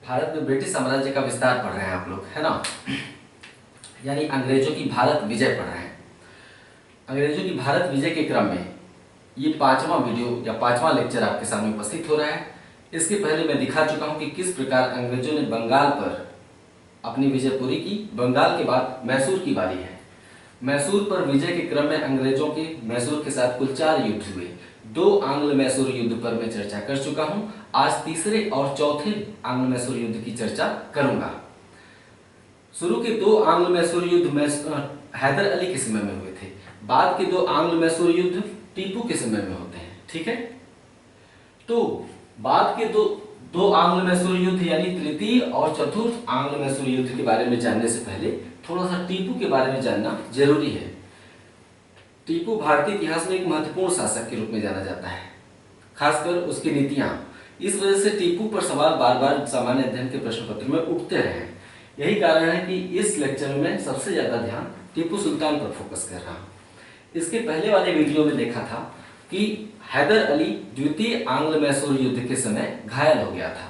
भारत में ब्रिटिश साम्राज्य का विस्तार पढ़ रहे हैं आप लोग, है ना। यानी अंग्रेजों की भारत विजय पढ़ रहे हैं। अंग्रेजों की भारत विजय के क्रम में ये 5वां वीडियो या 5वां लेक्चर आपके सामने उपस्थित हो रहा है। इसके पहले मैं दिखा चुका हूं कि किस प्रकार अंग्रेजों ने बंगाल पर अपनी विजय पूरी की। बंगाल के बाद मैसूर की बारी है। मैसूर पर विजय के क्रम में अंग्रेजों के मैसूर के साथ कुल 4 युद्ध हुए। 2 आंग्ल मैसूर युद्ध पर मैं चर्चा कर चुका हूं। आज तीसरे और चौथे आंग्ल मैसूर युद्ध की चर्चा करूंगा। शुरू के 2 आंग्ल मैसूर युद्ध हैदर अली के समय में हुए थे। बाद के 2 आंग्ल मैसूर युद्ध टीपू के समय में होते हैं, ठीक है। तो बाद के दो आंग्ल मैसूर युद्ध यानी तृतीय और चतुर्थ आंग्ल मैसूर युद्ध के बारे में जानने से पहले थोड़ा सा टीपू के बारे में जानना जरूरी है। टीपू भारतीय इतिहास में एक महत्वपूर्ण शासक के रूप में जाना जाता है, खासकर उसकी नीतियां। इस वजह से टीपू पर सवाल बार बार सामान्य अध्ययन के प्रश्न पत्र में उठते रहे। यही कारण है कि इस लेक्चर में सबसे ज्यादा ध्यान टीपू सुल्तान पर फोकस कर रहा हूं। इसके पहले वाले वीडियो में देखा था कि हैदर अली द्वितीय आंग्ल मैसूर युद्ध के समय घायल हो गया था।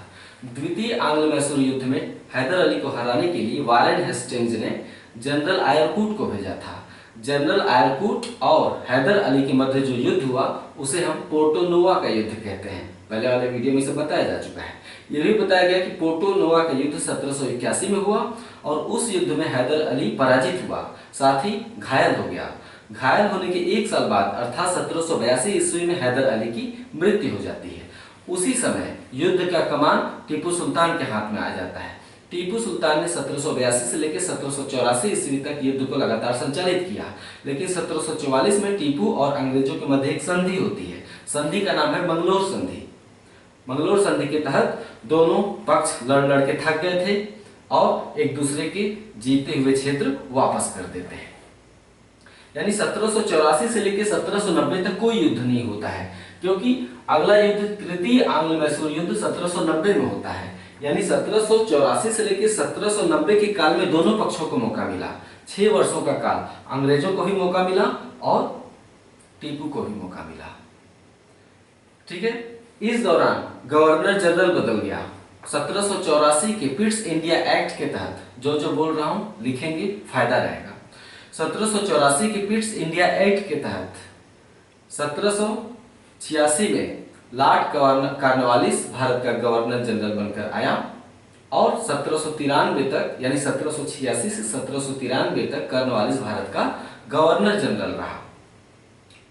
द्वितीय आंग्ल मैसूर युद्ध में हैदर अली को हराने के लिए वारेन हेस्टिंग्स ने जनरल आयरकूट को भेजा था। जनरल आयरकूट और हैदर अली के मध्य जो युद्ध हुआ उसे हम पोर्टो नोवा का युद्ध कहते हैं। पहले वाले वीडियो में इसे बताया जा चुका है। यह भी बताया गया कि पोर्टो नोवा का युद्ध 1781 में हुआ और उस युद्ध में हैदर अली पराजित हुआ, साथ ही घायल हो गया। घायल होने के 1 साल बाद अर्थात 1782 ईस्वी में हैदर अली की मृत्यु हो जाती है। उसी समय युद्ध का कमान टीपू सुल्तान के हाथ में आ जाता है। टीपू सुल्तान ने 1782 से लेकर 1784 ईस्वी तक युद्ध को लगातार संचालित किया, लेकिन 1744 में टीपू और अंग्रेजों के मध्य एक संधि होती है। संधि का नाम है मंगलोर संधि। मंगलोर संधि के तहत दोनों पक्ष लड़ के थक गए थे और एक दूसरे के जीते हुए क्षेत्र वापस कर देते हैं। यानी 1784 से लेकर 1790 तक कोई युद्ध नहीं होता है, क्योंकि अगला युद्ध तृतीय आंग्ल मैसूर युद्ध 1790 में होता है। यानी 1784 से लेकर 1790 के काल में दोनों पक्षों को मौका मिला। 6 वर्षों का काल अंग्रेजों को भी मौका मिला और टीपू को भी मौका मिला, ठीक है। इस दौरान गवर्नर जनरल बदल गया। 1784 के पिट्स इंडिया एक्ट के तहत जो बोल रहा हूं लिखेंगे, फायदा रहेगा। 1784 के पिट्स इंडिया एक्ट के तहत 1786 में लॉर्ड कॉर्नवालिस भारत का गवर्नर जनरल बनकर आया और 1793 तक यानी 1786 से 1793 तक कॉर्नवालिस भारत का गवर्नर जनरल रहा।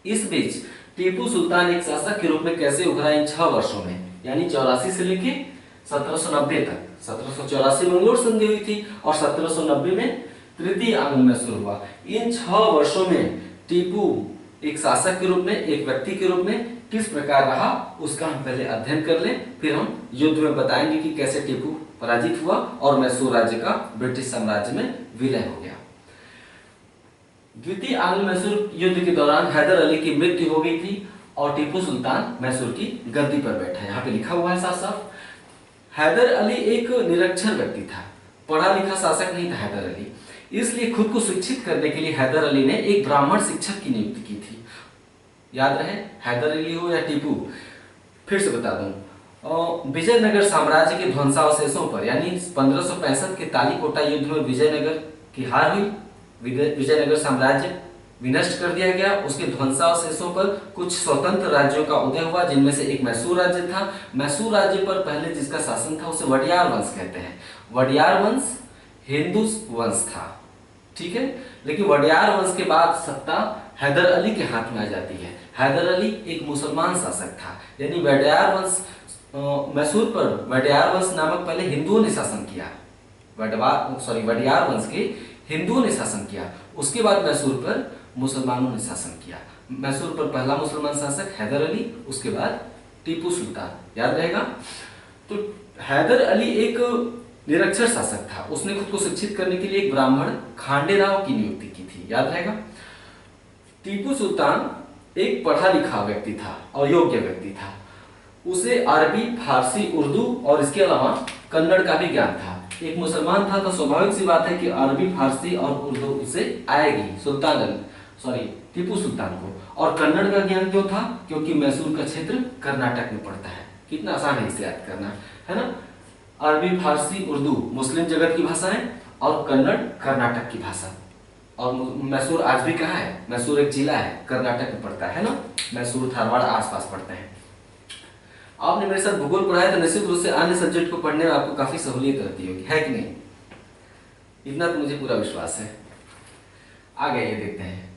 इस बीच टीपू सुल्तान एक शासक के रूप में कैसे उभरा इन 6 वर्षों में, यानी 84 से लेकर 1790 तक। 1784 में मंगलोर संधि हुई थी और 1790 में तृतीय आंग्ल मैसूर हुआ। इन 6 वर्षों में टीपू एक शासक के रूप में, एक व्यक्ति के रूप में किस प्रकार रहा उसका हम पहले अध्ययन कर लें, फिर हम युद्ध में बताएंगे कि कैसे टीपू पराजित हुआ और मैसूर राज्य का ब्रिटिश साम्राज्य में विलय हो गया। द्वितीय आंग्ल मैसूर युद्ध के दौरान हैदर अली की मृत्यु हो गई थी और टीपू सुल्तान मैसूर की गद्दी पर बैठा है। यहाँ पे लिखा हुआ है साफ साफ। हैदर अली एक निरक्षर व्यक्ति था, पढ़ा लिखा शासक नहीं था हैदर अली। इसलिए खुद को शिक्षित करने के लिए हैदर अली ने एक ब्राह्मण शिक्षक की नियुक्ति की थी। याद रहे, हैदर अली हो या टीपू, फिर से बता दूं, विजयनगर साम्राज्य के ध्वंसावशेषों पर यानी 1565 के तालीकोटा युद्ध में विजयनगर की हार हुई। विजयनगर साम्राज्य विनष्ट कर दिया गया। उसके ध्वंसावशेषों पर कुछ स्वतंत्र राज्यों का उदय हुआ, जिनमें से एक मैसूर राज्य था। मैसूर राज्य पर पहले जिसका शासन था उसे वडियार वंश कहते हैं। वडियार वंश हिंदू वंश था, ठीक है। लेकिन वडियार वंश के बाद सत्ता हैदर अली के हाथ में आ जाती है। हैदर अली एक मुसलमान शासक था, यानी वडियार वंश मैसूर पर वडियार वंश नामक पहले हिंदुओं ने शासन किया। वडियार वंश के हिंदुओं ने शासन किया। उसके बाद मैसूर पर मुसलमानों ने शासन किया। मैसूर पर पहला मुसलमान शासक हैदर अली, उसके बाद टीपू सुल्तान। याद रहेगा। तो हैदर अली एक निरक्षर शासक था। उसने खुद को शिक्षित करने के लिए एक ब्राह्मण खांडेराव की नियुक्ति की थी। याद रहेगा। टीपू सुल्तान एक पढ़ा लिखा व्यक्ति था और योग्य व्यक्ति था। उसे अरबी, फारसी, उर्दू और इसके अलावा कन्नड़ का भी ज्ञान था। एक मुसलमान था तो स्वाभाविक सी बात है कि अरबी, फारसी और उर्दू उसे आएगी टीपू सुल्तान को। और कन्नड़ का ज्ञान क्यों था? क्योंकि मैसूर का क्षेत्र कर्नाटक में पड़ता है। कितना आसान है इसे याद करना, है ना। अरबी, फारसी, उर्दू मुस्लिम जगत की भाषा है, और कन्नड़ कर्नाटक की भाषा। और मैसूर आज भी कहाँ है? मैसूर एक जिला है, कर्नाटक में पड़ता है ना। मैसूर, धारवाड़ आसपास पड़ते हैं। आपने मेरे साथ भूगोल पढ़ा है तो निश्चित रूप से अन्य सब्जेक्ट को पढ़ने में आपको काफी सहूलियत रहती होगी, है कि नहीं? इतना तो मुझे पूरा विश्वास है। आगे ये देखते हैं।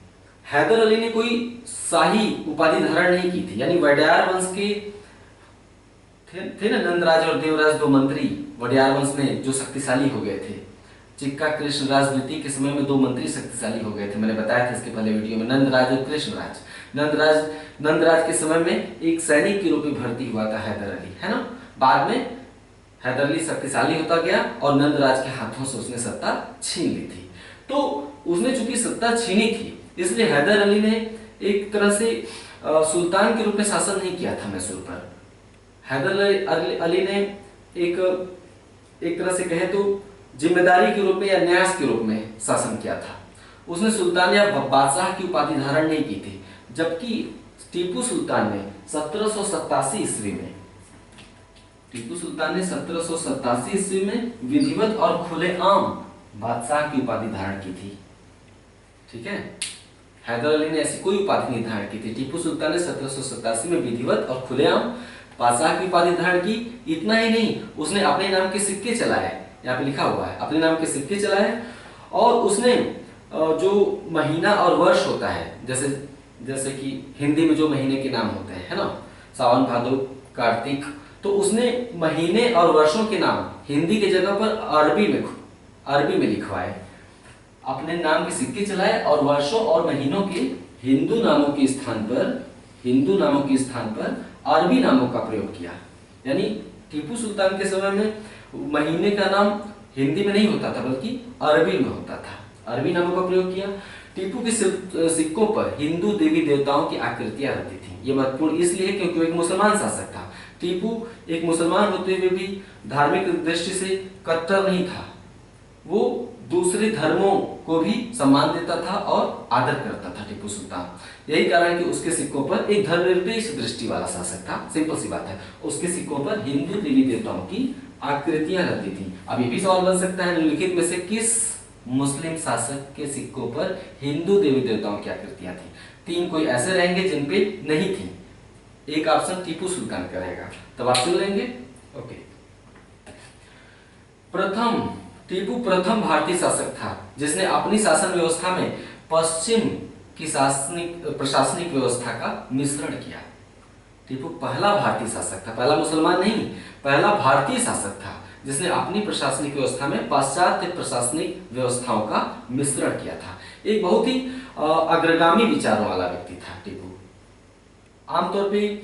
हैदर अली ने कोई शाही उपाधि धारण नहीं की थी, यानी वडियार वंश के थे ना नंदराज और देवराज, दो मंत्री वडियार वंश में जो शक्तिशाली हो गए थे। चिक्का कृष्ण राजनीति के समय में दो मंत्री शक्तिशाली हो गए थे, मैंने बताया था इसके पहले वीडियो में, नंदराज और कृष्णराज। नंदराज के समय में एक सैनिक के रूप में भर्ती हुआ था हैदर अली, है ना। बाद में हैदर अली शक्तिशाली होता गया और नंदराज के हाथों से उसने सत्ता छीन ली थी। तो उसने चूंकि सत्ता छीनी थी, इसलिए हैदर अली ने एक तरह से सुल्तान के रूप में शासन नहीं किया था मैसूर पर। हैदर अली ने एक तरह से कहे तो जिम्मेदारी के रूप में या न्यास के रूप में शासन किया था। उसने सुल्तान या बादशाह की उपाधि धारण नहीं की थी। जबकि टीपू सुल्तान ने 1787 ईस्वी में टीपू सुल्तान ने 1787 ईस्वी में विधिवत और खुलेआम बादशाह की उपाधि धारण की थी। ठीक है, हैदर अली ने ऐसी कोई उपाधि नहीं धारण की थी। टीपू सुल्तान ने 1787 में विधिवत और खुलेआम बादशाह की उपाधि धारण की। इतना ही नहीं, उसने अपने नाम के सिक्के चलाए, यहाँ पे लिखा हुआ है अपने नाम के सिक्के चलाए। और उसने जो महीना और वर्ष होता है, जैसे कि हिंदी में जो महीने के नाम होते हैं, है ना, सावन, भादो, कार्तिक, तो उसने महीने और वर्षों के नाम हिंदी के जगह पर अरबी में लिखवाए। अपने नाम के सिक्के चलाए और वर्षों और महीनों के हिंदू नामों के स्थान पर अरबी नामों का प्रयोग किया। यानी टीपू सुल्तान के समय में महीने का नाम हिंदी में नहीं होता था बल्कि अरबी में होता था, अरबी नामों का प्रयोग किया। टीपू के सिक्कों पर हिंदू देवी देवताओं की आकृतियां रहती थी। ये महत्वपूर्ण इसलिए क्योंकि वो एक मुसलमान शासक था। टीपू एक मुसलमान होते हुए भी धार्मिक दृष्टि से कट्टर नहीं था। वो दूसरे धर्मों को भी सम्मान देता था और आदर करता था टीपू सुल्तान। यही कारण कि उसके सिक्कों पर एक धर्मनिरपेक्ष दृष्टि वाला शासक था। सिंपल सी बात है, उसके सिक्कों पर हिंदू देवी देवताओं की आकृतियां रहती थी। अब ये भी सवाल बन सकता है निम्नलिखित में से किस मुस्लिम शासक के सिक्कों पर हिंदू देवी देवताओं की आकृतियां थी? तीन कोई ऐसे रहेंगे जिन पे नहीं थी। एक ऑप्शन टीपू सुल्तान का रहेगा, तब आप चुन लेंगे। ओके, टीपू प्रथम भारतीय शासक था जिसने अपनी शासन व्यवस्था में पश्चिम की प्रशासनिक व्यवस्था का मिश्रण किया। टीपू पहला भारतीय शासक था, पहला मुसलमान नहीं, पहला भारतीय शासक था जिसने अपनी प्रशासनिक व्यवस्था में पाश्चात्य प्रशासनिक व्यवस्थाओं का मिश्रण किया था। एक बहुत ही अग्रगामी विचारों वाला व्यक्ति था टीपू। आमतौर पे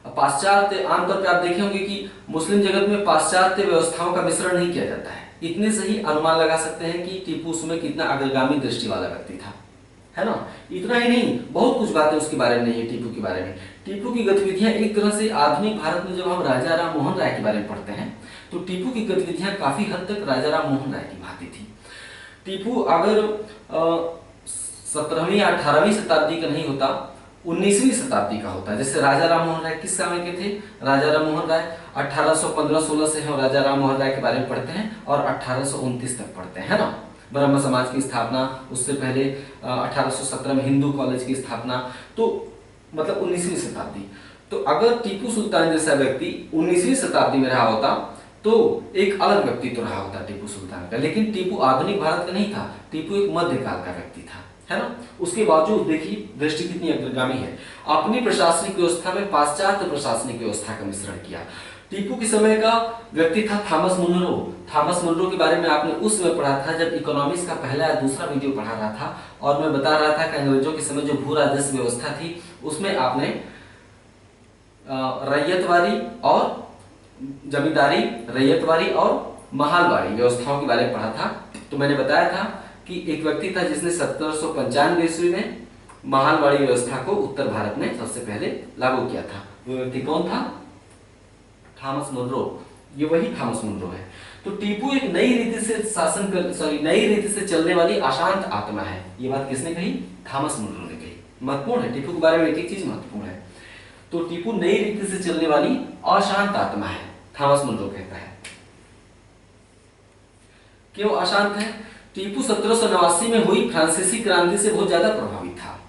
आप देखे होंगे कि मुस्लिम जगत में पाश्चात्य व्यवस्थाओं का मिश्रण नहीं किया जाता है। इतने से ही अनुमान लगा सकते हैं कि टीपू उसमें कितना अग्रगामी दृष्टि वाला व्यक्ति था, है ना। इतना ही नहीं, बहुत कुछ बातें उसके बारे में नहीं है टीपू के बारे में। टीपू की गतिविधियां एक तरह से आधुनिक भारत में जब हम राजा राम मोहन राय के बारे में पढ़ते हैं तो टीपू की गतिविधियां काफी हद तक राजा राम मोहन राय की भांति थी। टीपू अगर 17वीं या 18वीं शताब्दी का नहीं होता, 19वीं शताब्दी का होता है। जैसे राजा राम मोहन राय किस समय के थे? राजा राम मोहन राय 1815-16 से हम राजा राम मोहन राय के बारे में पढ़ते हैं और 1829 तक पढ़ते हैं, है ना। ब्रह्म समाज की स्थापना, उससे पहले 1817 में हिंदू कॉलेज की स्थापना, तो मतलब 19वीं शताब्दी। तो अगर टीपू सुल्तान जैसा व्यक्ति 19वीं शताब्दी में रहा होता तो एक अलग व्यक्तित्व रहा होता टीपू सुल्तान का। लेकिन टीपू आधुनिक भारत का नहीं था, टीपू एक मध्यकाल का व्यक्ति था, है ना। उसके बावजूद देखिए दृष्टि कितनी अग्रगामी है। अपनी प्रशासनिक व्यवस्था में पाश्चात्य प्रशासनिक व्यवस्था का मिश्रण किया। टीपू के समय का व्यक्ति था थॉमस मुनरो। थॉमस मुनरो के बारे में आपने उस समय पढ़ा था जब इकोनॉमिक्स का पहला या दूसरा वीडियो पढ़ा रहा था, और मैं बता रहा था कि अंग्रेजों के समय जो भू राजस्व व्यवस्था थी उसमें आपने रैयतवारी और जमींदारी, रैयतवारी और महालवाड़ी व्यवस्थाओं के बारे में पढ़ा था। तो मैंने बताया था कि एक व्यक्ति था जिसने 1795 ईस्वी में महालवाड़ी व्यवस्था को उत्तर भारत में सबसे पहले लागू किया था। वो व्यक्ति कौन था? Thomas Munro. ये वही थॉमस मुनरो है। तो टीपू एक नई रीति से चलने वाली अशांत आत्मा है। ये बात किसने कही? थॉमस मुनरो ने कही। महत्वपूर्ण है, टीपू के बारे में एक चीज महत्वपूर्ण है। तो टीपू नई रीति से चलने वाली अशांत आत्मा है। थॉमस मुनरो कहता है। क्यों अशांत है? टीपू 1789 में हुई फ्रांसीसी क्रांति से बहुत ज्यादा प्रभावित था।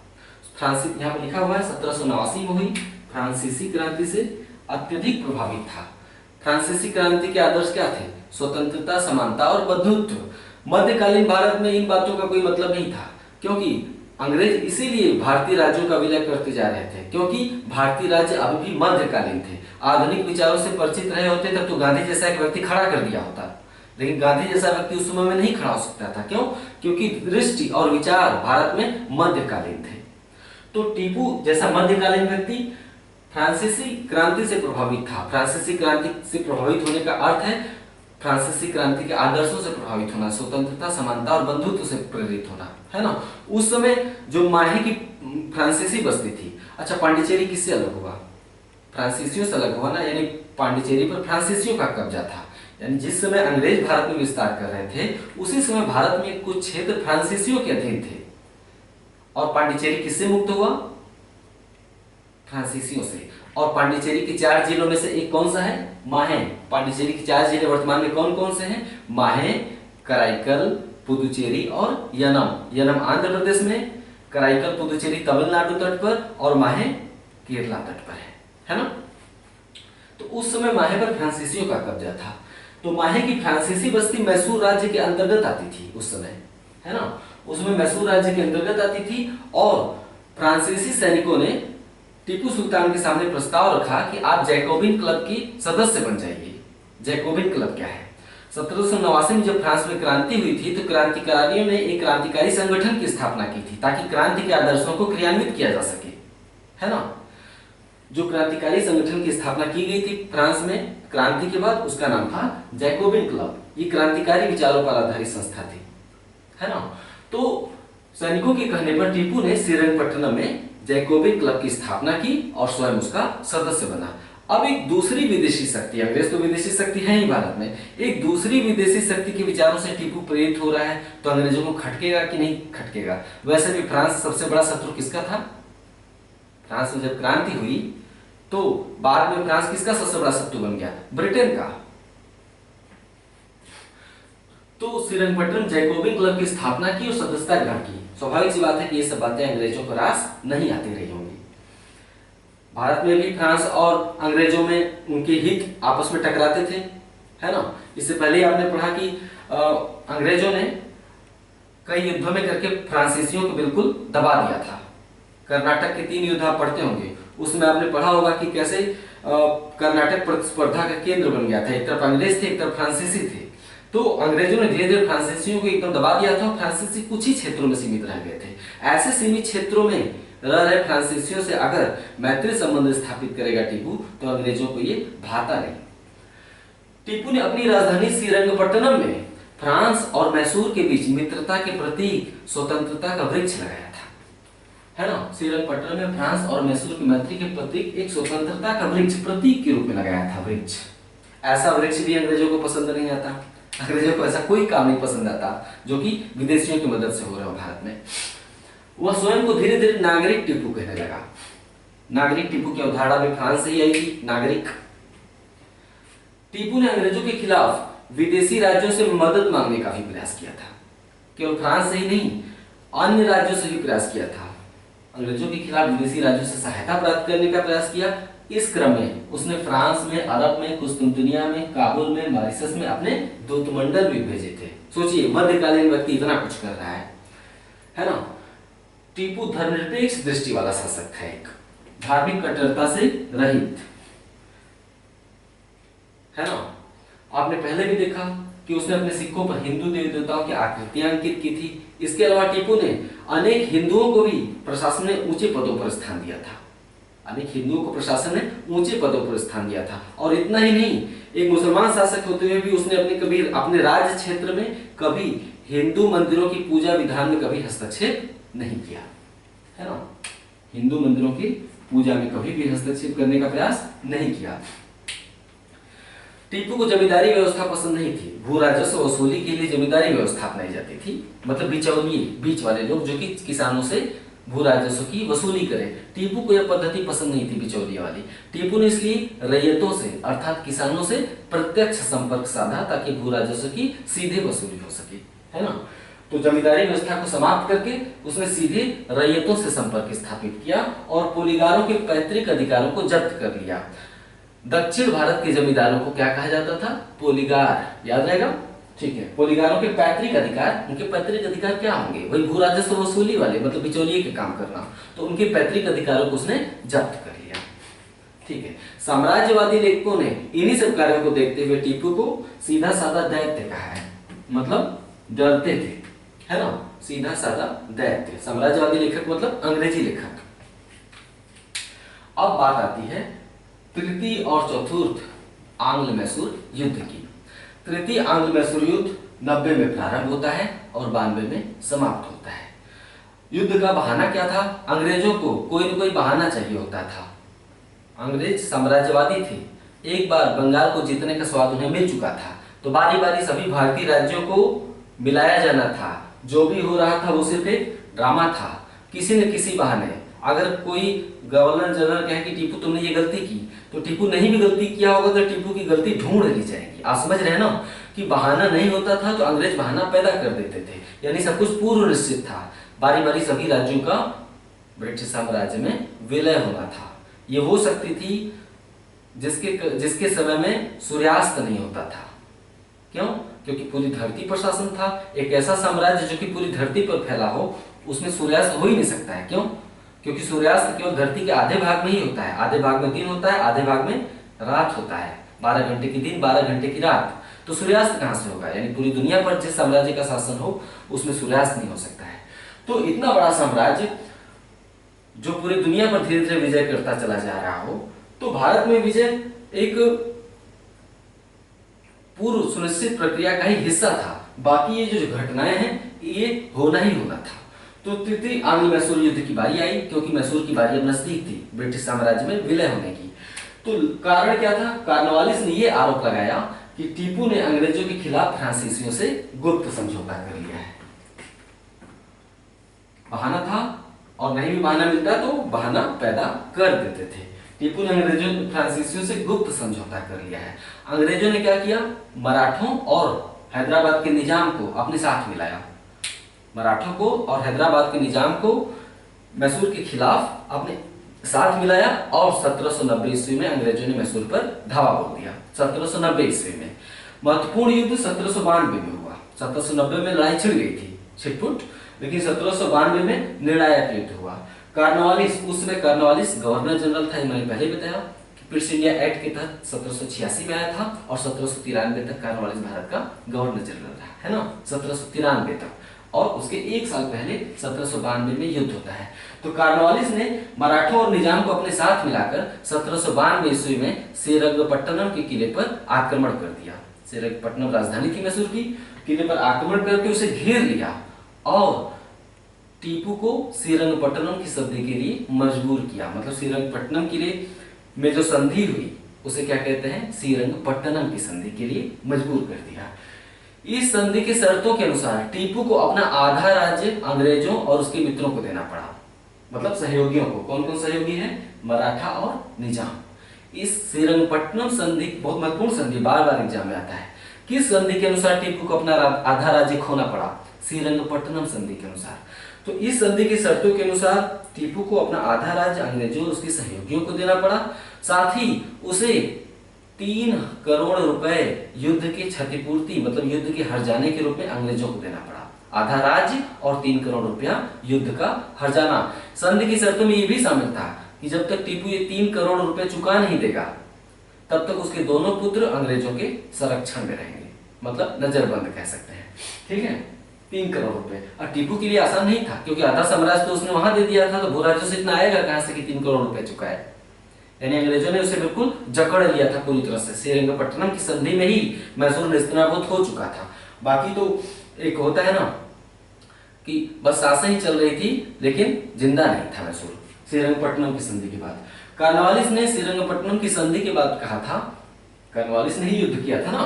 फ्रांसीसी, यहाँ पर लिखा हुआ है 1789 में हुई फ्रांसीसी क्रांति से अत्यधिक प्रभावित था। फ्रांसीसी क्रांति के आदर्श क्या थे? स्वतंत्रता, समानता और बंधुत्व। मध्यकालीन भारत में इन बातों का कोई मतलब नहीं था, क्योंकि अंग्रेज इसीलिए भारतीय राज्यों का विलय करते जा रहे थे, क्योंकि भारतीय राज्य अभी भी मध्यकालीन थे। आधुनिक विचारों से परिचित रहे होते तब तो गांधी जैसा एक व्यक्ति खड़ा कर दिया होता, लेकिन गांधी जैसा व्यक्ति उस समय में नहीं खड़ा हो सकता था। क्यों? क्योंकि दृष्टि और विचार भारत में मध्यकालीन थे। तो टीपू जैसा मध्यकालीन व्यक्ति फ्रांसीसी क्रांति से प्रभावित था। फ्रांसीसी क्रांति से प्रभावित होने का अर्थ है फ्रांसीसी क्रांति के आदर्शों से प्रभावित होना, स्वतंत्रता, समानता और बंधुत्व से प्रेरित होना, है ना। उस समय जो माहे की फ्रांसीसी बस्ती थी, अच्छा पांडिचेरी किससे अलग हुआ? फ्रांसीसियों से अलग हुआ ना, यानी पांडिचेरी पर फ्रांसीसियों का कब्जा था। यानी जिस समय अंग्रेज भारत में विस्तार कर रहे थे, उसी समय भारत में कुछ क्षेत्र फ्रांसीसियों के अधीन थे, और पांडिचेरी किससे मुक्त हुआ? फ्रांसीसियों से। और पांडिचेरी के 4 जिलों में से एक कौन सा है? माहे। पांडिचेरी के 4 जिले वर्तमान में कौन कौन से हैं? माहे, कराईकल, पुदुचेरी और यनम। यनम आंध्र प्रदेश में, कराईकल पुदुचेरी तमिलनाडु तट पर, और माहे केरला तट पर है ना। तो उस समय माहे पर फ्रांसीसियों का कब्जा था। तो माहे की फ्रांसीसी बस्ती मैसूर राज्य के अंतर्गत आती थी उस समय, है ना। उसमें मैसूर राज्य के अंतर्गत आती थी, और फ्रांसीसी सैनिकों ने टीपू सुल्तान के सामने प्रस्ताव रखा कि आप जैकोबिन क्लब की सदस्य बन जाइए। जैकोबिन क्लब क्या है? 1789 में जब फ्रांस में क्रांति हुई थी, तो क्रांतिकारियों ने एक क्रांतिकारी संगठन की स्थापना की थी, ताकि क्रांति के आदर्शों को क्रियान्वित किया जा सके, है ना। जो क्रांतिकारी संगठन की स्थापना की गई थी फ्रांस में क्रांति के बाद, उसका नाम था जैकोबिन क्लब। ये क्रांतिकारी विचारों पर आधारित संस्था थी, है ना। तो सैनिकों के कहने पर टीपू ने श्रीरंगपट्टनम में जैकोबिन क्लब की स्थापना की और स्वयं उसका सदस्य बना। अब एक दूसरी विदेशी शक्ति, अंग्रेज तो विदेशी शक्ति है ही भारत में, एक दूसरी विदेशी शक्ति के विचारों से टीपू प्रेरित हो रहा है, तो अंग्रेजों को खटकेगा कि नहीं खटकेगा? वैसे भी फ्रांस सबसे बड़ा शत्रु किसका था? फ्रांस में जब क्रांति हुई तो बाद में फ्रांस किसका सबसे बड़ा शत्रु बन गया? ब्रिटेन का। तो श्रीरंगपट्टनम जैकोबिन क्लब की स्थापना की और सदस्यता ग्रहण की। स्वाभाविक सी बात है कि ये सब बातें अंग्रेजों को रास नहीं आती रही होंगी। भारत में भी फ्रांस और अंग्रेजों में उनके हित आपस में टकराते थे, है ना। इससे पहले आपने पढ़ा कि अंग्रेजों ने कई युद्धों में करके फ्रांसीसियों को बिल्कुल दबा दिया था। कर्नाटक के 3 युद्ध आप पढ़ते होंगे, उसमें आपने पढ़ा होगा कि कैसे कर्नाटक प्रतिस्पर्धा का केंद्र बन गया था। एक तरफ अंग्रेज थे, एक तरफ फ्रांसीसी थे। तो अंग्रेजों ने धीरे धीरे फ्रांसीसियों को एकदम दबा दिया था। फ्रांसीसी कुछ ही क्षेत्रों में सीमित रह गए थे। ऐसे सीमित क्षेत्रों में रह रहे फ्रांसीसियों से अगर मैत्री संबंध स्थापित करेगा टीपू, तो अंग्रेजों को ये भाता नहीं। टीपू ने अपनी राजधानी श्रीरंगपट्टनम में फ्रांस और मैसूर के बीच मित्रता के प्रतीक स्वतंत्रता का वृक्ष लगाया था, है ना। श्रीरंगपट्टनम में फ्रांस और मैसूर की मैत्री के प्रतीक एक स्वतंत्रता का वृक्ष प्रतीक के रूप में लगाया था। वृक्ष, ऐसा वृक्ष भी अंग्रेजों को पसंद नहीं आता। अंग्रेजों को ऐसा कोई काम नहीं पसंद आता जो कि विदेशियों की मदद से हो रहा हो भारत में। वह स्वयं को धीरे धीरे नागरिक टीपू कहने लगा। नागरिक टीपू की अवधारणा भी फ्रांस से ही आई थी। नागरिक टीपू ने अंग्रेजों के खिलाफ विदेशी राज्यों से मदद मांगने का भी प्रयास किया था। केवल फ्रांस से ही नहीं, अन्य राज्यों से भी प्रयास किया था। अंग्रेजों के खिलाफ विदेशी राज्यों से सहायता प्राप्त करने का प्रयास किया। इस क्रम में उसने फ्रांस में, अरब में, कुस्तुनतुनिया में, काबुल में, मॉरिशस में अपने दूतमंडल भी भेजे थे। सोचिए, मध्यकालीन व्यक्ति इतना कुछ कर रहा है ना। टीपू धर्मनिरपेक्ष दृष्टि वाला शासक था, एक धार्मिक कट्टरता से रहित, है ना। आपने पहले भी देखा कि उसने अपने सिक्कों पर हिंदू देवी देवताओं की आकृतियां अंकित की थी। इसके अलावा टीपू ने अनेक हिंदुओं को भी प्रशासन में ऊंचे पदों पर स्थान दिया था। अनेक हिंदुओं को प्रशासन ने ऊंचे पदों पर स्थान दिया था। और इतना ही नहीं, एक मुसलमान शासक होते हुए भी उसने अपने राज्य क्षेत्र में कभी हिंदू मंदिरों की पूजा विधान में कभी हस्तक्षेप नहीं किया, है ना। हिंदू मंदिरों की पूजा में कभी भी हस्तक्षेप करने का प्रयास नहीं किया। टीपू को जमींदारी व्यवस्था पसंद नहीं थी। भू राजस्व वसूली के लिए जमींदारी व्यवस्था अपनाई जाती थी, मतलब बिचौलिए, बीच वाले लोग जो कि किसानों से भू राजस्व की वसूली करे। टीपू को यह पद्धति पसंद नहीं थी बिचौलिए वाली। टीपू ने इसलिए रैयतों से अर्थात किसानों से प्रत्यक्ष संपर्क साधा ताकि भू राजस्व की सीधे वसूली हो सके, है ना। तो जमींदारी व्यवस्था को समाप्त करके उसने सीधे रैयतों से संपर्क स्थापित किया और पोलीगारों के पैतृक अधिकारों को जब्त कर लिया। दक्षिण भारत के जमींदारों को क्या कहा जाता था? पोलीगार, याद रहेगा, ठीक है। पोलीगारों के पैतृक अधिकार, उनके पैतृक अधिकार क्या होंगे? वही भू राजस्व वसूली वाले, मतलब बिचौलिए के काम करना। तो उनके पैतृक अधिकारों को उसने जब्त कर लिया, ठीक है। साम्राज्यवादी लेखकों ने इन्हीं सब कार्यों को देखते हुए टीपू को सीधा साधा दैत्य कहा है, मतलब डरते थे, है ना, सीधा साधा दैत्य। साम्राज्यवादी लेखक मतलब अंग्रेजी लेखक। अब बात आती है तृतीय और चतुर्थ आंग्ल मैसूर युद्ध की। तृतीय आंग्ल मैसूर युद्ध 90 में प्रारंभ होता है और 92 में समाप्त होता है। युद्ध का बहाना क्या था? अंग्रेजों को कोई न कोई बहाना चाहिए होता था। अंग्रेज साम्राज्यवादी थे, एक बार बंगाल को जीतने का स्वाद उन्हें मिल चुका था, तो बारी बारी सभी भारतीय राज्यों को मिलाया जाना था। जो भी हो रहा था वो सिर्फ एक ड्रामा था। किसी न किसी बहाने अगर कोई गवर्नर जनरल कहे कि टीपू तुमने ये गलती की, तो टीपू नहीं भी गलती किया होगा तो टीपू की गलती ढूंढ ली जाएगी। आप समझ रहे हैं ना कि बहाना नहीं होता था तो अंग्रेज बहाना पैदा कर देते थे, यानी सब कुछ पूर्व निश्चित था। बारी बारी सभी राज्यों का ब्रिटिश साम्राज्य में विलय होना था। ये वो शक्ति थी जिसके समय में सूर्यास्त नहीं होता था। क्यों? क्योंकि पूरी धरती पर शासन था। एक ऐसा साम्राज्य जो कि पूरी धरती पर फैला हो, उसमें सूर्यास्त हो ही नहीं सकता है। क्यों? क्योंकि सूर्यास्त केवल धरती के आधे भाग में ही होता है। आधे भाग में दिन होता है, आधे भाग में रात होता है। 12 घंटे की दिन, 12 घंटे की रात। तो सूर्यास्त कहां से होगा? यानी पूरी दुनिया पर जिस साम्राज्य का शासन हो उसमें सूर्यास्त नहीं हो सकता है। तो इतना बड़ा साम्राज्य जो पूरी दुनिया पर धीरे धीरे विजय करता चला जा रहा हो, तो भारत में विजय एक पूर्व सुनिश्चित प्रक्रिया का ही हिस्सा था। बाकी ये जो घटनाएं हैं ये होना ही होना था। तो तृतीय आंग्ल मैसूर युद्ध की बारी आई, क्योंकि मैसूर की बारी अब नजदीक थी ब्रिटिश साम्राज्य में विलय होने की। तो कारण क्या था? कॉर्नवालिस ने यह आरोप लगाया कि टीपू ने अंग्रेजों के खिलाफ फ्रांसीसियों से गुप्त समझौता कर लिया है। बहाना था, और नहीं भी बहाना मिलता तो बहाना पैदा कर देते थे। टीपू ने अंग्रेजों फ्रांसीसियों से गुप्त समझौता कर लिया है। अंग्रेजों ने क्या किया? मराठों और हैदराबाद के निजाम को अपने साथ मिलाया। मराठों को और हैदराबाद के निजाम को मैसूर के खिलाफ अपने साथ मिलाया और 1790 ईस्वी में अंग्रेजों ने मैसूर पर धावा बोल दिया। 1790 ईस्वी में महत्वपूर्ण युद्ध 1792 में हुआ। 1790 में लड़ाई छिड़ गई थी, छिटपुट, लेकिन 1792 में निर्णायक युद्ध हुआ। कॉर्नवालिस, उस समय कॉर्नवालिस गवर्नर जनरल था। मैंने पहले बताया कि ब्रिटिश इंडिया एक्ट के तहत 1786 में आया था और 1793 तक कॉर्नवालिस भारत का गवर्नर जनरल रहा, है ना, 1793 तक। और उसके एक साल पहले 1792 में युद्ध होता है। तो कॉर्नवालिस ने मराठों और निजाम को अपने साथ मिलाकर 1792 ईस्वी में श्रीरंगपट्टनम के किले पर आक्रमण कर दिया। श्रीरंगपट्टनम राजधानी थी मैसूर की। किले पर आक्रमण करके उसे घेर लिया और टीपू को श्रीरंगपट्टनम की संधि के लिए मजबूर किया। मतलब श्रीरंगपट्टनम किले में जो संधि हुई उसे क्या कहते हैं? श्रीरंगपट्टनम की संधि के लिए मजबूर कर दिया। इस संधि की शर्तों के अनुसार टीपू को अपना आधा राज्य अंग्रेजों और उसके मित्रों को देना पड़ा, मतलब सहयोगियों को। कौन कौन सहयोगी है? मराठा और निजाम। इस श्रीरंगपट्टनम संधि बहुत महत्वपूर्ण संधि, बार बार एग्जाम में आता है। किस संधि के अनुसार टीपू को अपना आधा राज्य खोना पड़ा? श्रीरंगपट्टनम संधि के अनुसार। तो इस संधि की शर्तों के अनुसार टीपू को अपना आधा राज्य अंग्रेजों और उसके सहयोगियों को देना पड़ा। साथ ही उसे 3 करोड़ रुपए युद्ध की क्षतिपूर्ति, मतलब युद्ध के हर जाने के रूप में अंग्रेजों को देना पड़ा। आधा राज्य और 3 करोड़ रुपया युद्ध का हर्जाना। संधि की शर्तों में यह भी शामिल था कि जब तक टीपू ये 3 करोड़ रुपए चुका नहीं देगा तब तक उसके दोनों पुत्र अंग्रेजों के संरक्षण में रहेंगे, मतलब नजरबंद कह सकते हैं, ठीक है। 3 करोड़ रुपए। और टीपू के लिए आसान नहीं था, क्योंकि आधा साम्राज्य तो उसने वहां दे दिया था, तो भू राजस्व से इतना आएगा कहां से कि 3 करोड़ रुपए चुकाए। यानी अंग्रेजों ने उसे बिल्कुल जकड़ लिया था पूरी तरह से। श्रीरंगपट्टनम की संधि में ही मैसूर नेस्तनाबूत हो चुका था। बाकी तो एक होता है ना कि बस सांसें ही चल रही थी लेकिन जिंदा नहीं था मैसूर श्रीरंगपट्टनम की संधि के बाद। कॉर्नवालिस ने श्रीरंगपट्टनम की संधि के बाद कहा था, कॉर्नवालिस ने ही युद्ध किया था ना,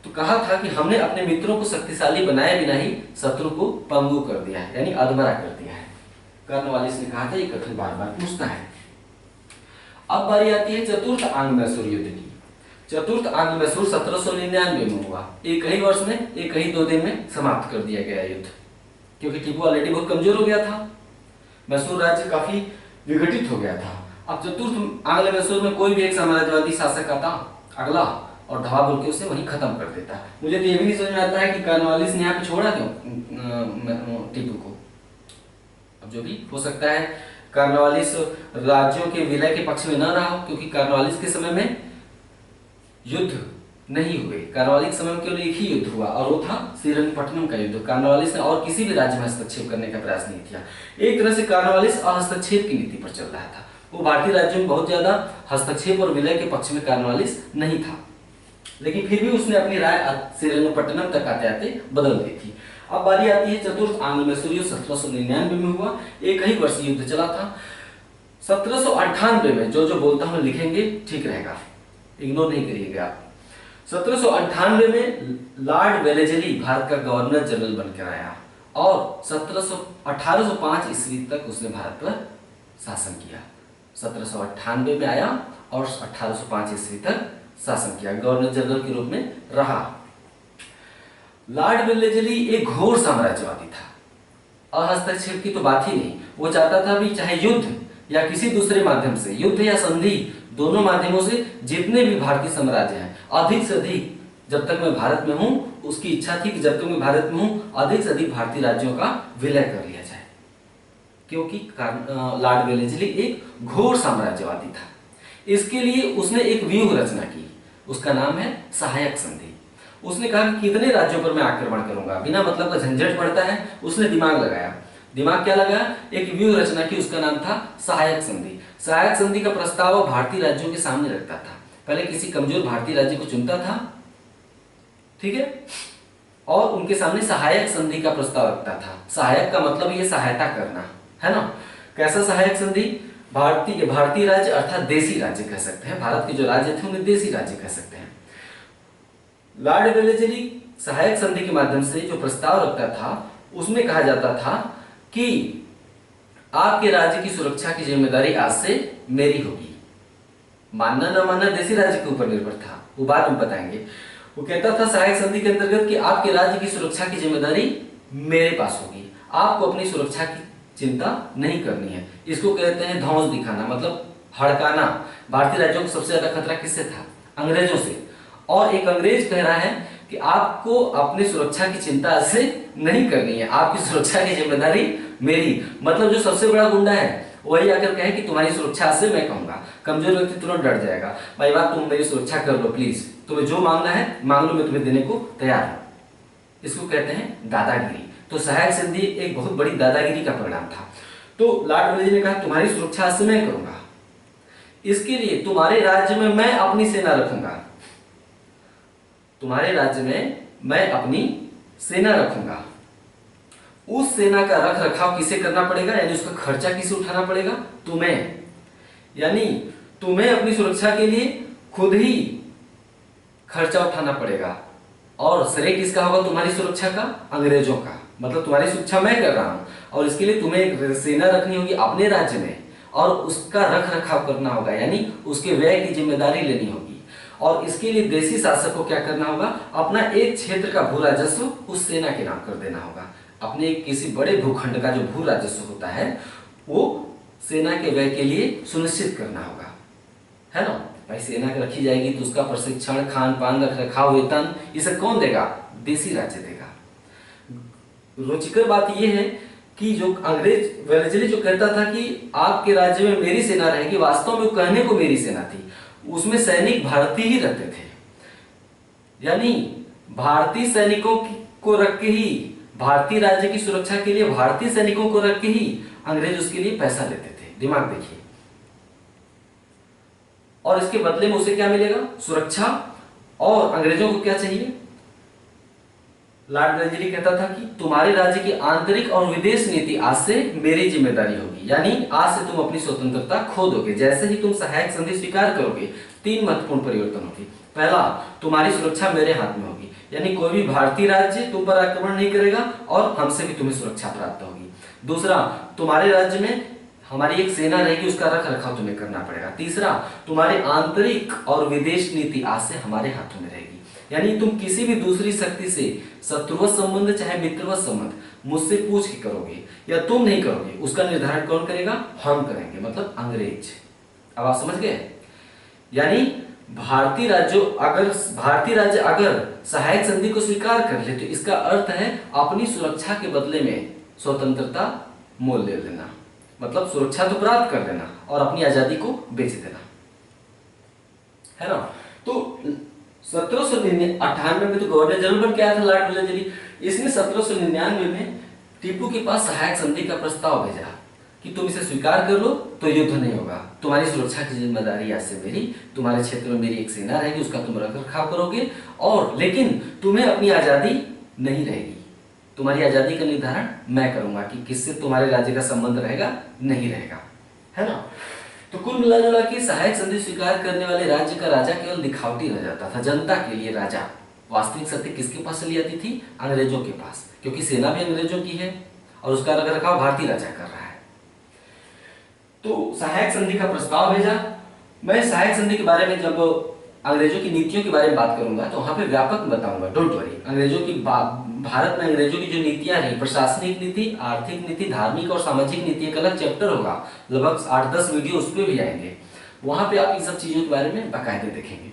तो कहा था कि हमने अपने मित्रों को शक्तिशाली बनाए बिना ही शत्रु को पंगु कर दिया है, यानी अधमरा कर दिया है। कर्नवालिस ने कहा था, ये कथन बार बार पूछता है। अब बारी आती है चतुर्थ आंग्ल-मैसूर युद्ध की। चतुर्थ आंग्ल-मैसूर 1799 में हुआ। एक ही वर्ष में, एक ही 2 दिन में समाप्त कर दिया गया युद्ध, क्योंकि टीपू ऑलरेडी बहुत कमजोर हो गया था, मैसूर राज्य काफी विघटित हो गया था। अब चतुर्थ आंग्ल-मैसूर में कोई भी एक साम्राज्यवादी शासक आता अगला और धवा बोल के उसे वहीं खत्म कर देता। मुझे तो ये भी नहीं समझ में आता है कि कर्नवालिस ने यहाँ पे छोड़ा क्यों टीपू को। अब जो भी हो सकता है कर्नवालिस राज्यों के विलय के पक्ष में न रहा हो, क्योंकि कर्नवालिस के समय में युद्ध नहीं हुए। कर्नवालिस के समय में केवल एक ही युद्ध हुआ और वो था श्रीरंगपट्टनम का युद्ध। कर्नवालिस ने और किसी भी राज्य में हस्तक्षेप करने का प्रयास नहीं किया। एक तरह से कर्नवालिस हस्तक्षेप की नीति पर चल रहा था। वो भारतीय राज्यों में बहुत ज्यादा हस्तक्षेप और विलय के पक्ष में कर्नवालिस नहीं था, लेकिन फिर भी उसने अपनी राय श्रीरंगपट्टनम तक आते आते बदल दी थी। अब बारी आती है चतुर्थ आंग्ल-मैसूर युद्ध 1799 में हुआ। एक ही वर्ष युद्ध चला था। 1798 में जो जो बोलता हूं लिखेंगे, ठीक रहेगा, इग्नोर नहीं करिएगा। 1798 में लॉर्ड वेलेजली भारत का गवर्नर जनरल बनकर आया और 1805 ईस्वी तक उसने भारत पर शासन किया। 1798 में आया और 1805 ईस्वी तक शासन किया, गवर्नर जनरल के रूप में रहा। लॉर्ड वेलेजली एक घोर साम्राज्यवादी था। हस्तक्षेप की तो बात ही नहीं। वो चाहता था भी चाहे युद्ध या किसी दूसरे माध्यम से, युद्ध या संधि, दोनों माध्यमों से जितने भी भारतीय साम्राज्य हैं अधिक से अधिक, जब तक मैं भारत में हूं, उसकी इच्छा थी कि जब तक मैं भारत में हूं अधिक से अधिक भारतीय राज्यों का विलय कर लिया जाए, क्योंकि लॉर्ड वेलेजली एक घोर साम्राज्यवादी था। इसके लिए उसने एक व्यूह रचना की, उसका नाम है सहायक संधि। उसने कहा कि कितने राज्यों पर मैं आक्रमण करूंगा, बिना मतलब का झंझट पड़ता है। उसने दिमाग लगाया। दिमाग क्या लगाया? एक व्यूह रचना की, उसका नाम था सहायक संधि। सहायक संधि का प्रस्ताव भारतीय राज्यों के सामने रखता था। पहले किसी कमजोर भारतीय राज्य को चुनता था, ठीक है, और उनके सामने सहायक संधि का प्रस्ताव रखता था। सहायक का मतलब ये सहायता करना है ना। कैसा सहायक संधि? भारतीय राज्य अर्थात देसी राज्य कह सकते हैं। भारत के जो राज्य थे उन्हें देसी राज्य कह सकते हैं। लॉर्ड वेलेजली सहायक संधि के माध्यम से जो प्रस्ताव रखता था, उसमें कहा जाता था कि आपके राज्य की सुरक्षा की जिम्मेदारी आज से मेरी होगी। मानना न मानना देसी राज्य के ऊपर निर्भर था, वो बाद में बताएंगे। वो कहता था सहायक संधि के अंतर्गत कि आपके राज्य की सुरक्षा की जिम्मेदारी मेरे पास होगी, आपको अपनी सुरक्षा की चिंता नहीं करनी है। इसको कहते हैं धौंस दिखाना, मतलब हड़काना। भारतीय राज्यों को सबसे ज्यादा खतरा किससे था? अंग्रेजों से। और एक अंग्रेज कह रहा है कि आपको अपनी सुरक्षा की चिंता से नहीं करनी है, आपकी सुरक्षा की जिम्मेदारी मेरी। मतलब जो सबसे बड़ा गुंडा है वही आकर कहे कि तुम्हारी सुरक्षा से मैं कहूंगा। कमजोर व्यक्ति तुरंत डर जाएगा, भाई बात तुम मेरी सुरक्षा कर लो प्लीज, तुम्हें जो मांगना है मांग लो, मैं तुम्हें देने को तैयार हूं। इसको कहते हैं दादागिरी। तो सहायक संधि एक बहुत बड़ी दादागिरी का परिणाम था। तो लॉर्ड वेलेजली ने कहा तुम्हारी सुरक्षा से मैं करूंगा, इसके लिए तुम्हारे राज्य में मैं अपनी सेना रखूंगा, तुम्हारे राज्य में मैं अपनी सेना रखूंगा। उस सेना का रख रखाव किसे करना पड़ेगा, यानी उसका खर्चा किसे उठाना पड़ेगा? तुम्हें। यानी तुम्हें अपनी सुरक्षा के लिए खुद ही खर्चा उठाना पड़ेगा। और श्रेय किसका होगा तुम्हारी सुरक्षा का? अंग्रेजों का। मतलब तुम्हारी सुरक्षा मैं कर रहा हूं और इसके लिए तुम्हें एक सेना रखनी होगी अपने राज्य में और उसका रख रखाव करना होगा, यानी उसके व्यय की जिम्मेदारी लेनी होगी। और इसके लिए देसी शासक को क्या करना होगा? अपना एक क्षेत्र का भू राजस्व उस सेना के नाम कर देना होगा। अपने किसी बड़े भूखंड का जो भू राजस्व होता है वो सेना के व्यय के लिए सुनिश्चित करना होगा, है ना। भाई सेना रखी जाएगी तो उसका प्रशिक्षण, खान पान, रख रखाव, वेतन, ये सब कौन देगा? देसी राज्य देगा। रोचकर बात यह है कि जो अंग्रेज वेलेजली जो कहता था कि आपके राज्य में मेरी सेना रहेगी, वास्तव में कहने को मेरी सेना थी, उसमें सैनिक भारतीय ही रहते थे। यानी भारतीय सैनिकों को रख के ही, भारतीय राज्य की सुरक्षा के लिए भारतीय सैनिकों को रख के ही अंग्रेज उसके लिए पैसा लेते थे। दिमाग देखिए। और इसके बदले में उसे क्या मिलेगा? सुरक्षा। और अंग्रेजों को क्या चाहिए? लॉर्ड वेलेजली कहता था कि तुम्हारे राज्य की आंतरिक और विदेश नीति आज से मेरी जिम्मेदारी होगी, यानी आज से तुम अपनी स्वतंत्रता खो दोगे जैसे ही तुम सहायक संधि स्वीकार करोगे। 3 महत्वपूर्ण परिवर्तन होंगे। पहला, तुम्हारी सुरक्षा मेरे हाथ में होगी, यानी कोई भी भारतीय राज्य तुम पर आक्रमण नहीं करेगा और हमसे भी तुम्हें सुरक्षा प्राप्त होगी। दूसरा, तुम्हारे राज्य में हमारी एक सेना रहेगी, उसका रख रखाव तुम्हें करना पड़ेगा। तीसरा, तुम्हारे आंतरिक और विदेश नीति आज से हमारे हाथों में रहेगी। यानी तुम किसी भी दूसरी शक्ति से शत्रुवत संबंध चाहे मित्रवत संबंध मुझसे पूछ के करोगे या तुम नहीं करोगे, उसका निर्धारण कौन करेगा? हम करेंगे, मतलब अंग्रेज। अब आप समझ गए? यानी भारतीय राज्य अगर सहायक संधि को स्वीकार कर ले तो इसका अर्थ है अपनी सुरक्षा के बदले में स्वतंत्रता मोल ले लेना, मतलब सुरक्षा तो प्राप्त कर लेना और अपनी आजादी को बेच देना, है ना। तो 1798 में तो गवर्नर जनरल बन के आया था लॉर्ड वेलेस्ली। इसने 1799 में टीपू के पास सहायक संधि का प्रस्ताव भेजा कि तुम इसे स्वीकार कर लो तो युद्ध नहीं होगा, तुम्हारी सुरक्षा की जिम्मेदारी आज से मेरी, तुम्हारे क्षेत्र में मेरी एक सेना रहेगी, उसका तुम रख रखाव करोगे, और लेकिन तुम्हें अपनी आजादी नहीं रहेगी, तुम्हारी आजादी का निर्धारण मैं करूंगा कि किससे तुम्हारे राज्य का संबंध रहेगा नहीं रहेगा, है ना। तो कुल मिलाजुला के सहायक संधि स्वीकार करने वाले राज्य का राजा केवल दिखावटी रह जाता था, जनता के लिए राजा। वास्तविक सत्ता किसके पास चली जाती थी? अंग्रेजों के पास, क्योंकि सेना भी अंग्रेजों की है और उसका रख रखाव भारतीय राजा कर रहा है। तो सहायक संधि का प्रस्ताव भेजा। मैं सहायक संधि के बारे में जब अंग्रेजों की नीतियों के बारे में बात करूंगा तो वहां पे व्यापक बताऊंगा, डोंट वरी। भारत में अंग्रेजों की जो नीतियां रही, प्रशासनिक नीति, आर्थिक नीति, धार्मिक और सामाजिक नीति, एक अलग चैप्टर होगा, लगभग 8-10 वीडियो उस पर भी आएंगे, वहां पे आप इन सब चीजों के बारे में बाकायदे देखेंगे।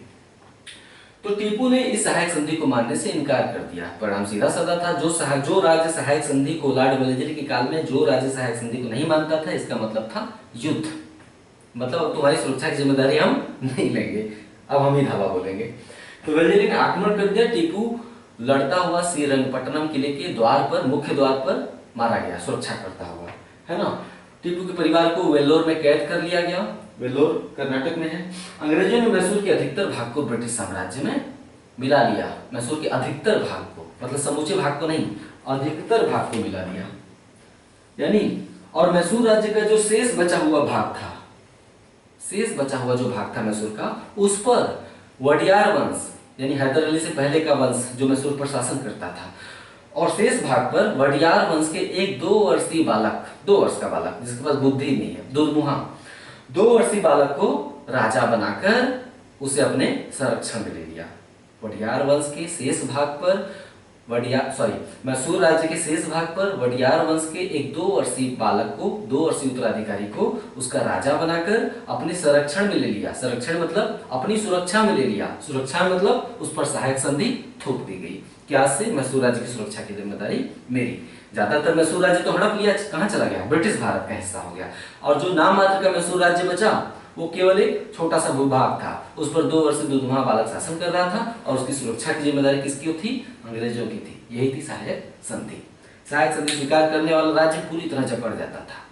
तो टीपू ने इस सहायक संधि को मानने से इनकार कर दिया। परिणाम सीधा साधा था, जो राज्य सहायक संधि को, लॉर्ड वेलेस्ली के काल में जो राज्य सहायक संधि को नहीं मानता था, इसका मतलब था युद्ध, मतलब तुम्हारी सुरक्षा की जिम्मेदारी हम नहीं लेंगे, अब हम ही धावा बोलेंगे। तो वेलेस्ली ने आक्रमण कर दिया। टीपू लड़ता हुआ श्रीरंगपट्टनम किले के द्वार पर, मुख्य द्वार पर मारा गया, सुरक्षा करता हुआ, है ना। टीपू के परिवार को वेल्लोर में कैद कर लिया गया। वेल्लोर कर्नाटक में है। अंग्रेजों ने मैसूर के अधिकतर भाग को ब्रिटिश साम्राज्य में मिला लिया। मैसूर के अधिकतर भाग को, मतलब समूचे भाग को नहीं, अधिकतर भाग को मिला लिया। यानी और मैसूर राज्य का जो शेष बचा हुआ भाग था, शेष बचा हुआ जो भाग था मैसूर का, उस पर वडियार वंश यानी हैदर अली से पहले का वंश जो मैसूर पर शासन करता था, और शेष भाग पर वडियार वंश के एक 2 वर्षीय बालक, 2 वर्ष का बालक जिसके पास बुद्धि नहीं है, दुर्मुहा 2 वर्षीय बालक को राजा बनाकर उसे अपने संरक्षण में ले लिया। वडियार वंश के शेष भाग पर मैसूर राज्य के शेष भाग पर वडियार वंश के एक 2 वर्षीय बालक को, 2 वर्षीय उत्तराधिकारी को उसका राजा बनाकर अपने संरक्षण में ले लिया। संरक्षण मतलब अपनी सुरक्षा में ले लिया। सुरक्षा मतलब उस पर सहायक संधि थोप दी गई। क्या से? मैसूर राज्य की सुरक्षा की जिम्मेदारी मेरी। ज्यादातर मैसूर राज्य तो हड़प लिया, कहां चला गया? ब्रिटिश भारत का हिस्सा हो गया। और जो नाम मात्र का मैसूर राज्य बचा वो केवल एक छोटा सा भूभाग था, उस पर 2 वर्षीय दुर्मुहा बालक शासन कर रहा था और उसकी सुरक्षा की जिम्मेदारी किसकी थी? अंग्रेजों की थी। यही थी सहायक संधि। सहायक संधि स्वीकार करने वाला राज्य पूरी तरह जकड़ जाता था।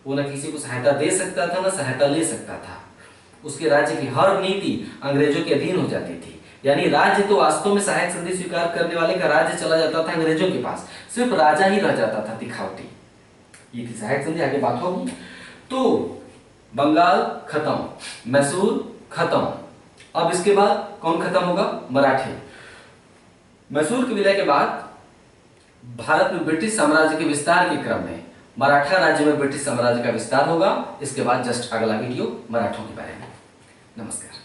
वो न किसी को सहायता दे सकता था, न सहायता ले सकता था। उसके राज्य की हर नीति अंग्रेजों के अधीन हो जाती थी। यानी राज्य तो वास्तव में सहायक संधि स्वीकार करने वाले का राज्य चला जाता था अंग्रेजों के पास, सिर्फ राजा ही रह जाता था दिखावटी। ये थी सहायक संधि। आगे बात होगी। तो बंगाल खत्म, मैसूर खत्म। अब इसके बाद कौन खत्म होगा? मराठे। मैसूर के विलय के बाद भारत में ब्रिटिश साम्राज्य के विस्तार के क्रम में मराठा राज्य में ब्रिटिश साम्राज्य का विस्तार होगा। इसके बाद जस्ट अगला वीडियो मराठों के बारे में। नमस्कार।